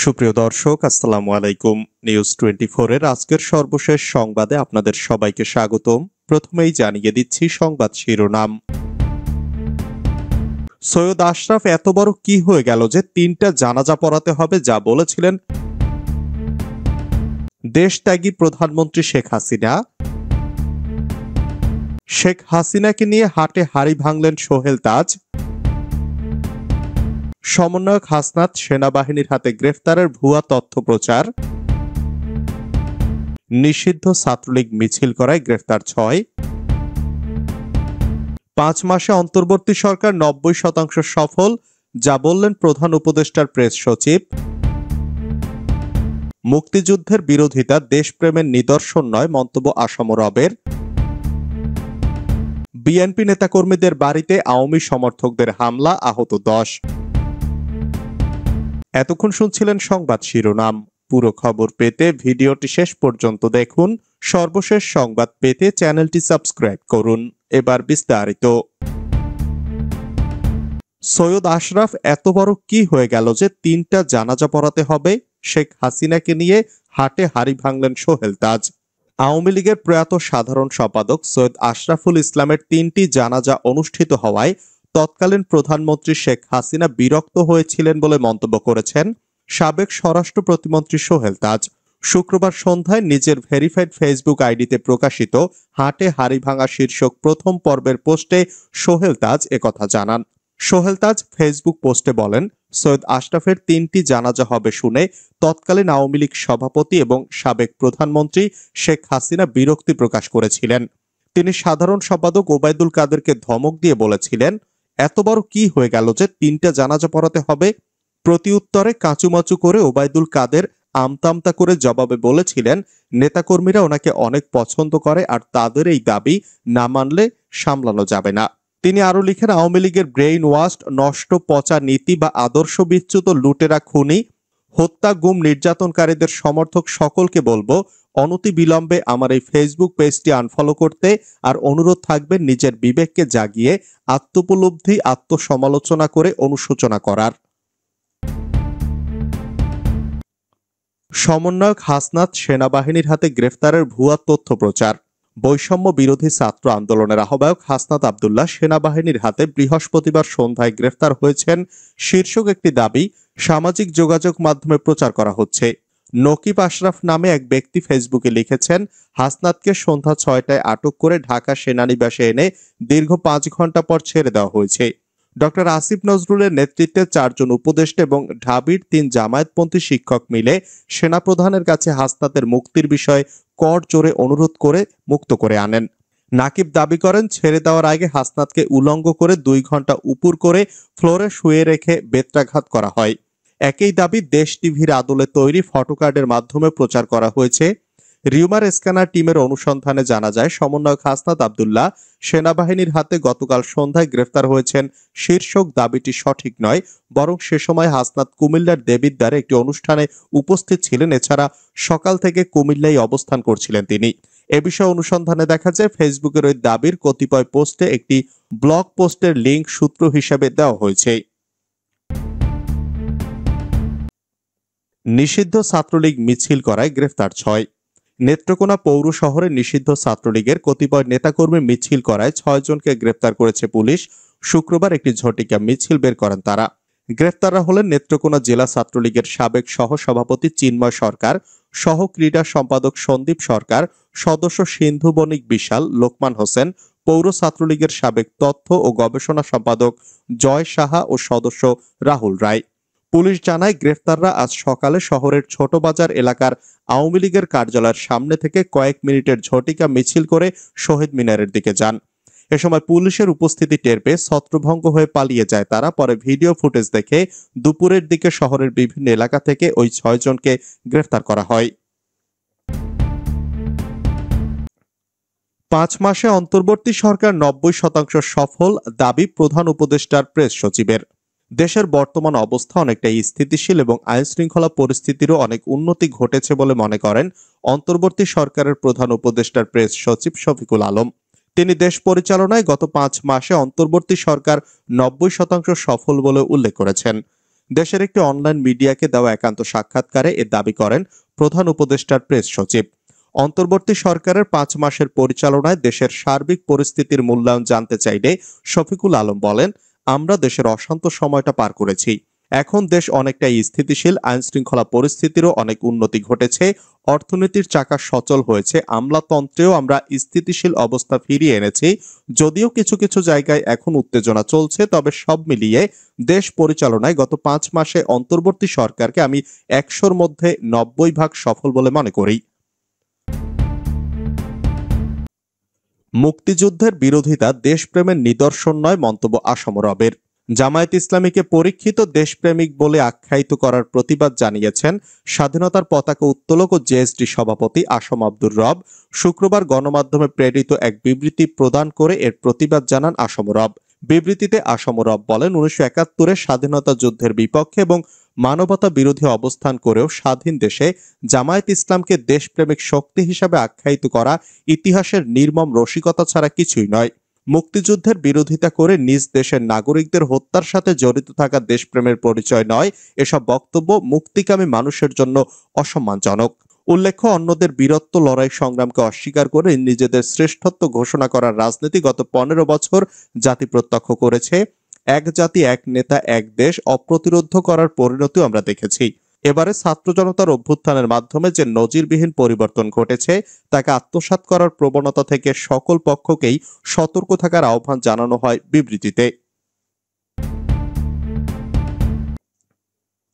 সুপ্রিয় দর্শক, আসসালামু আলাইকুম। নিউজ 24 এর আজকের সর্বশেষ সংবাদে আপনাদের সবাইকে স্বাগতম। প্রথমেই জানিয়ে দিচ্ছি সংবাদ শিরোনাম। সৈয়দ আশরাফ এত বড় কি হয়ে গেল যে 3টা জানাজা পড়াতে হবে, যা বলেছিলেন দেশত্যাগী প্রধানমন্ত্রী শেখ হাসিনা। শেখ হাসিনাকে নিয়ে হাটে হাড়ি ভাঙলেন সোহেল তাজ। সমন্বয়ক হাসনাত সেনাবাহিনীর হাতে গ্রেফতারের ভুয়া তথ্য প্রচার। নিষিদ্ধ ছাত্রলীগ মিছিল করায় গ্রেফতার 6। 5 মাসে অন্তর্বর্তী সরকার 90% সফল, যা বললেন প্রধান উপদেষ্টার প্রেস সচিব। মুক্তিযুদ্ধের বিরোধিতা দেশপ্রেমের নিদর্শন নয়, মন্তব্য আসম রবের। বিএনপি নেতাকর্মীদের বাড়িতে আওয়ামী সমর্থকদের হামলা, আহত 10। এতক্ষণ শুনছিলেন সংবাদ শিরোনাম। পুরো খবর পেতে ভিডিওটি শেষ পর্যন্ত দেখুন। সর্বশেষ সংবাদ পেতে চ্যানেলটি সাবস্ক্রাইব করুন। এবার বিস্তারিত। সৈয়দ আশরাফ এত বড় কি হয়ে গেল যে 3টা জানাজা পড়াতে হবে? শেখ হাসিনাকে নিয়ে হাটে হাড়ি ভাঙলেন সোহেল তাজ। আওয়ামী লীগের প্রয়াত সাধারণ সম্পাদক সৈয়দ আশরাফুল ইসলামের 3টি জানাজা অনুষ্ঠিত হওয়ায় তৎকালীন প্রধানমন্ত্রী শেখ হাসিনা বিরক্ত হয়েছিলেন বলে মন্তব্য করেছেন সাবেক স্বরাষ্ট্র প্রতিমন্ত্রী সোহেল তাজ। শুক্রবার সন্ধ্যায় নিজের ভেরিফাইড ফেসবুক আইডিতে প্রকাশিত হাটে হাড়ি ভাঙা শীর্ষক প্রথম পর্বের পোস্টে সোহেল তাজ একথা জানান। সোহেল তাজ ফেসবুক পোস্টে বলেন, সৈয়দ আশরাফের 3টি জানাজা হবে শুনে তৎকালীন আওয়ামী লীগ সভাপতি এবং সাবেক প্রধানমন্ত্রী শেখ হাসিনা বিরক্তি প্রকাশ করেছিলেন। তিনি সাধারণ সম্পাদক ওবায়দুল কাদেরকে ধমক দিয়ে বলেছিলেন, এত বড় কি হয়ে গেল যে 3টা জানাজা পড়াতে হবে? প্রতি উত্তরে কাঁচুমাচু করে ওবায়দুল কাদের আমতামতা করে জবাবে বলেছিলেন, নেতাকর্মীরা ওনাকে অনেক পছন্দ করে আর তাদের এই দাবি না মানলে সামলানো যাবে না। তিনি আরো লিখেন, আওয়ামী লীগের ব্রেইন ওয়াশ, নষ্ট পচা নীতি বা আদর্শ বিচ্যুত লুটেরা, খুনি, হত্যা, গুম, নির্যাতনকারীদের সমর্থক সকলকে বলবো অনতি বিলম্বে আমার এই ফেসবুক পেজটি আনফলো করতে, আর অনুরোধ থাকবে নিজের বিবেককে জাগিয়ে আত্মোপলব্ধি, আত্মসমালোচনা করে অনুশোচনা করার। সমন্বয়ক হাসনাত সেনাবাহিনীর হাতে গ্রেফতারের ভুয়া তথ্য প্রচার। বৈষম্য বিরোধী ছাত্র আন্দোলনের আহ্বায়ক হাসনাত আব্দুল্লাহ সেনাবাহিনীর হাতে বৃহস্পতিবার সন্ধ্যায় গ্রেফতার হয়েছেন শীর্ষক একটি দাবি সামাজিক যোগাযোগ মাধ্যমে প্রচার করা হচ্ছে। নকিব আশরাফ নামে এক ব্যক্তি ফেসবুকে লিখেছেন, হাসনাতকে সন্ধ্যা 6টায় আটক করে ঢাকা সেনানিবাসে এনে দীর্ঘ 5 ঘন্টা পর ছেড়ে দেওয়া হয়েছে। ডক্টর আসিফ নজরুলের নেতৃত্বে 4 জন উপদেষ্টা এবং ঢাবির 3 জামায়াতপন্থী শিক্ষক মিলে সেনাপ্রধানের কাছে হাসনাতের মুক্তির বিষয়ে করজোড়ে অনুরোধ করে মুক্ত করে আনেন। নাকিব দাবি করেন, ছেড়ে দেওয়ার আগে হাসনাতকে উলঙ্গ করে 2 ঘন্টা উপুর করে ফ্লোরে শুয়ে রেখে বেত্রাঘাত করা হয়। একই দাবি দেশ টিভির আদলে তৈরি ফটোকার্ডের মাধ্যমে প্রচার করা হয়েছে। রিউমার স্ক্যানার টিমের অনুসন্ধানে জানা যায়, সমন্বয়ক হাসনাত আব্দুল্লাহ সেনাবাহিনীর হাতে গতকাল সন্ধ্যায় গ্রেফতার হয়েছেন শীর্ষক দাবিটি সঠিক নয়, বরং সে সময় হাসনাত কুমিল্লার দেবিদ্বারে একটি অনুষ্ঠানে উপস্থিত ছিলেন। এছাড়া সকাল থেকে কুমিল্লায় অবস্থান করছিলেন তিনি। এ বিষয়ে অনুসন্ধানে দেখা যায়, ফেসবুকের ওই দাবির কতিপয় পোস্টে একটি ব্লগ পোস্টের লিঙ্ক সূত্র হিসেবে দেওয়া হয়েছে। নিষিদ্ধ ছাত্রলীগ মিছিল করায় গ্রেফতার 6। নেত্রকোনা পৌর শহরে নিষিদ্ধ ছাত্রলীগের কতিপয় নেতাকর্মী মিছিল করায় 6 জনকে গ্রেফতার করেছে পুলিশ। শুক্রবার একটি ঝটিকা মিছিল বের করেন তারা। গ্রেফতাররা হলেন নেত্রকোনা জেলা ছাত্রলীগের সাবেক সহ সভাপতি চিন্ময় সরকার, সহ ক্রীড়া সম্পাদক সন্দীপ সরকার, সদস্য সিন্ধু বণিক বিশাল, লোকমান হোসেন, পৌর ছাত্রলীগের সাবেক তথ্য ও গবেষণা সম্পাদক জয় সাহা ও সদস্য রাহুল রায়। পুলিশ জানায়, গ্রেফতাররা আজ সকালে শহরের ছোট বাজার এলাকার আওয়ামী লীগের কার্যালয়ের সামনে থেকে কয়েক মিনিটের ঝটিকা মিছিল করে শহীদ মিনারের দিকে যান। এ সময় পুলিশের উপস্থিতি টের পেয়ে ছত্রভঙ্গ হয়ে পালিয়ে যায় তারা। পরে ভিডিও ফুটেজ দেখে দুপুরের দিকে শহরের বিভিন্ন এলাকা থেকে ওই 6 জনকে গ্রেফতার করা হয়। 5 মাসে অন্তর্বর্তী সরকার 90% সফল, দাবি প্রধান উপদেষ্টার প্রেস সচিবের। দেশের বর্তমান অবস্থা অনেকটাই স্থিতিশীল এবং আইন শৃঙ্খলা পরিস্থিতিরও অনেক উন্নতি ঘটেছে বলে মনে করেন অন্তর্বর্তী সরকারের প্রধান উপদেষ্টার প্রেস সচিব শফিকুল আলম। তিনি দেশ পরিচালনায় গত 5 মাসে অন্তর্বর্তী সরকার 90% সফল বলে উল্লেখ করেছেন। দেশের একটি অনলাইন মিডিয়াকে দেওয়া একান্ত সাক্ষাৎকারে এ দাবি করেন প্রধান উপদেষ্টার প্রেস সচিব। অন্তর্বর্তী সরকারের 5 মাসের পরিচালনায় দেশের সার্বিক পরিস্থিতির মূল্যায়ন জানতে চাইলে শফিকুল আলম বলেন, আমরা দেশের অশান্ত সময়টা পার করেছি। এখন দেশ অনেকটাই স্থিতিশীল, আইন শৃঙ্খলা পরিস্থিতিরও অনেক উন্নতি ঘটেছে, অর্থনীতির চাকা সচল হয়েছে, আমলাতন্ত্রেও আমরা স্থিতিশীল অবস্থা ফিরিয়ে এনেছি। যদিও কিছু কিছু জায়গায় এখন উত্তেজনা চলছে, তবে সব মিলিয়ে দেশ পরিচালনায় গত 5 মাসে অন্তর্বর্তী সরকারকে আমি 100-র মধ্যে 90% সফল বলে মনে করি। মুক্তিযুদ্ধের বিরোধিতা দেশপ্রেমের নিদর্শন নয়, মন্তব্য আসম রবের। জামায়াত ইসলামীকে পরীক্ষিত দেশপ্রেমিক বলে আখ্যায়িত করার প্রতিবাদ জানিয়েছেন স্বাধীনতার পতাকা উত্তোলক ও জেএসডি সভাপতি আসম আব্দুর রব। শুক্রবার গণমাধ্যমে প্রেরিত এক বিবৃতি প্রদান করে এর প্রতিবাদ জানান আসম রব। বিবৃতিতে আসম রব বলেন, 1971-এ স্বাধীনতা যুদ্ধের বিপক্ষে এবং মানবতা বিরোধী অবস্থান করেও স্বাধীন দেশে জামায়াত ইসলামকে দেশপ্রেমিক শক্তি হিসাবে আখ্যায়িত করা ইতিহাসের নির্মম রসিকতা ছাড়া কিছুই নয়। মুক্তিযুদ্ধের বিরোধিতা করে নিজ দেশের নাগরিকদের হত্যার সাথে জড়িত থাকা দেশপ্রেমের পরিচয় নয়। এসব বক্তব্য মুক্তিকামী মানুষের জন্য অসম্মানজনক। উল্লেখ্য, অন্যদের বীরত্ব, লড়াই সংগ্রামকে অস্বীকার করে নিজেদের শ্রেষ্ঠত্ব ঘোষণা করার রাজনীতি গত 15 বছর জাতি প্রত্যক্ষ করেছে। এক জাতি, এক নেতা, এক দেশ অপ্রতিরোধ্য করার পরিণতিও আমরা দেখেছি। এবারে ছাত্র জনতার অভ্যুত্থানের মাধ্যমে যে নজিরবিহীন পরিবর্তন ঘটেছে, তাকে আত্মসাৎ করার প্রবণতা থেকে সকল পক্ষকেই সতর্ক থাকার আহ্বান জানানো হয় বিবৃতিতে।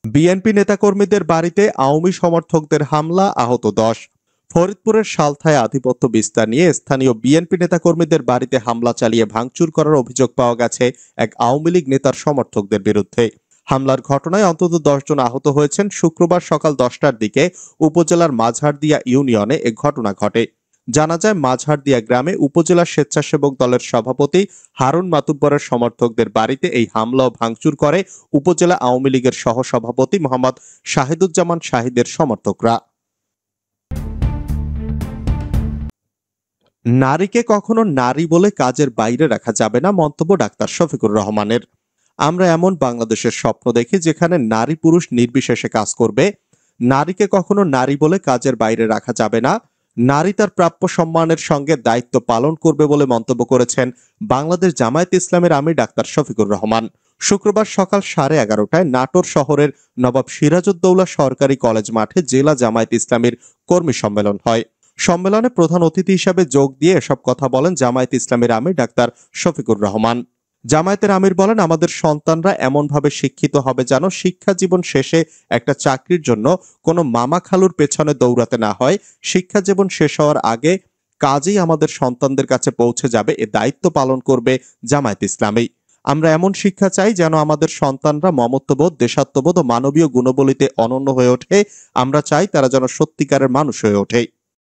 বিএনপি নেতাকর্মীদের বাড়িতে আওয়ামী সমর্থকদের হামলা, আহত 10। ফরিদপুরের সালথায় আধিপত্য বিস্তার নিয়ে স্থানীয় বিএনপি নেতাকর্মীদের বাড়িতে হামলা চালিয়ে ভাঙচুর করার অভিযোগ পাওয়া গেছে এক আওয়ামী লীগ নেতার সমর্থকদের বিরুদ্ধে। হামলার ঘটনায় অন্তত 10 জন আহত হয়েছেন। শুক্রবার সকাল 10টার দিকে উপজেলার মাঝহারদিয়া ইউনিয়নে এ ঘটনা ঘটে। জানা যায়, মাঝহারদিয়া গ্রামে উপজেলা স্বেচ্ছাসেবক দলের সভাপতি হারুন মাতুব্বরের সমর্থকদের বাড়িতে এই হামলা ও ভাঙচুর করে উপজেলা আওয়ামী লীগের সহসভাপতি মোহাম্মদ শাহিদুজ্জামান শাহিদের সমর্থকরা। নারীকে কখনো নারী বলে কাজের বাইরে রাখা যাবে না, মন্তব্য ডাক্তার শফিকুর রহমানের। আমরা এমন বাংলাদেশের স্বপ্ন দেখি যেখানে নারী পুরুষ নির্বিশেষে কাজ করবে। নারীকে কখনো নারী বলে কাজের বাইরে রাখা যাবে না। নারী তার প্রাপ্য সম্মানের সঙ্গে দায়িত্ব পালন করবে বলে মন্তব্য করেছেন বাংলাদেশ জামায়াত ইসলামের আমির ডাক্তার শফিকুর রহমান। শুক্রবার সকাল 11:30টায় নাটোর শহরের নবাব সিরাজউদ্দৌলা সরকারি কলেজ মাঠে জেলা জামায়াত ইসলামীর কর্মী সম্মেলন হয়। সম্মেলনে প্রধান অতিথি হিসাবে যোগ দিয়ে এসব কথা বলেন জামায়াত ইসলামের আমির ডাক্তার শফিকুর রহমান। জামায়াতের আমির বলেন, আমাদের সন্তানরা এমনভাবে শিক্ষিত হবে যেন শিক্ষা জীবন শেষে একটা চাকরির জন্য কোনো মামা খালুর পেছনে দৌড়াতে না হয়। শিক্ষা জীবন শেষ হওয়ার আগে কাজেই আমাদের সন্তানদের কাছে পৌঁছে যাবে, এ দায়িত্ব পালন করবে জামায়াত ইসলামী। আমরা এমন শিক্ষা চাই যেন আমাদের সন্তানরা মমত্ববোধ, দেশাত্মবোধ ও মানবীয় গুণবলিতে অনন্য হয়ে ওঠে। আমরা চাই তারা যেন সত্যিকারের মানুষ হয়ে ওঠে।